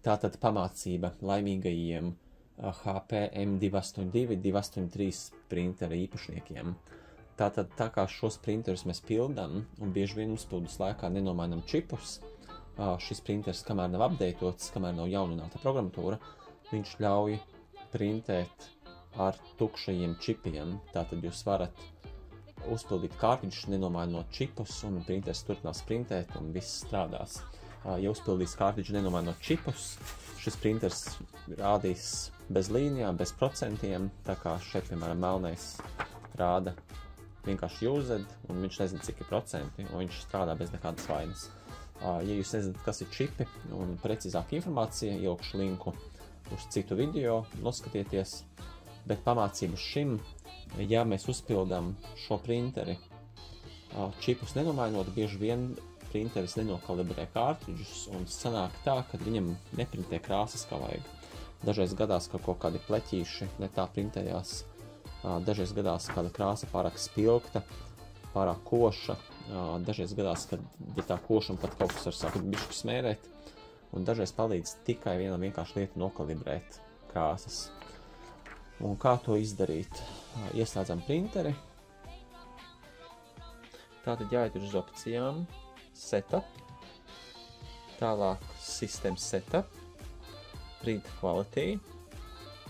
Tātad pamācība laimīgajiem HP M282, 283 printera īpašniekiem. Tātad tā kā šos printerus mēs pildam un bieži vien uzpildes laikā nenomainam čipus, šis printers, kamēr nav updatēts, kamēr nav jaunināta programmatūra, viņš ļauj printēt ar tukšajiem čipiem. Tātad jūs varat uzpildīt kārtiņus, nenomainot čipus, un printers turpinās printēt, un viss strādās. Ja uzpildīs kārtiņus, nenomainot čipus, šis printers rādīs bez līnijām, bez procentiem, tā kā šeit, piemēram, melnais rāda vienkārši used, un viņš nezina, cik ir procenti, un viņš strādā bez nekādas vainas. Ja jūs nezināt, kas ir čipi un precīzāka informācija, ielikšu linku uz citu video, noskatieties, bet pamācību šim, ja mēs uzpildām šo printeri čipus nenomainot, bieži vien printeris nenokalibrē kārtiņus un sanāk tā, ka viņam neprintē krāsas kā vajag. Dažreiz gadās, ka kaut kādi pleķīši ne tā printējās, dažreiz gadās kāda krāsa pārāk spilgta, pārāk koša, dažreiz gadās, kad ja tā košana pat kaut kas var sākt bišķi smērēt, un dažreiz palīdz tikai viena vienkārši lieta nokalibrēt krāsas. Un kā to izdarīt? Ieslēdzam printeri, tātad jāiet uz opcijām, Setup, tālāk System Setup, Print Quality,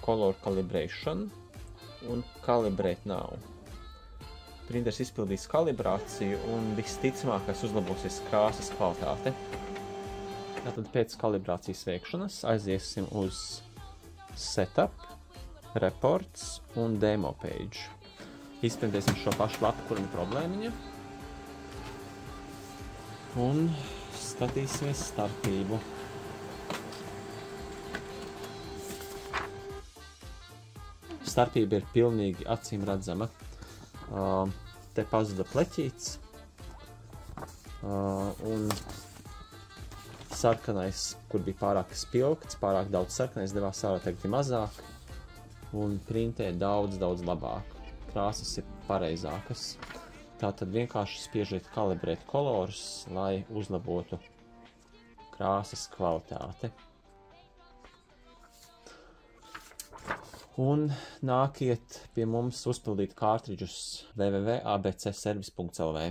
Color Calibration un Calibrate Now. Printers izpildīs kalibrāciju un visticamākais uzlabosies krāsas kvalitāte. Tātad pēc kalibrācijas veikšanas aiziesim uz Setup, Reports un Demo Page. Izprintēsim šo pašu lapu, kuram ir problēmiņa. Un skatīsimies starpību. Starpība ir pilnīgi acīm redzama. Te pazuda pleķīts. Un sarkanais, kur bija pārāk spilgts, pārāk daudz sarkanais, devās ārā tagad mazāk. Un printē daudz labāk. Krāsas ir pareizākas. Tātad vienkārši spiežiet kalibrēt kolorus, lai uzlabotu krāsas kvalitāti. Un nākiet pie mums uzpildīt kārtridžus www.abcservice.lv.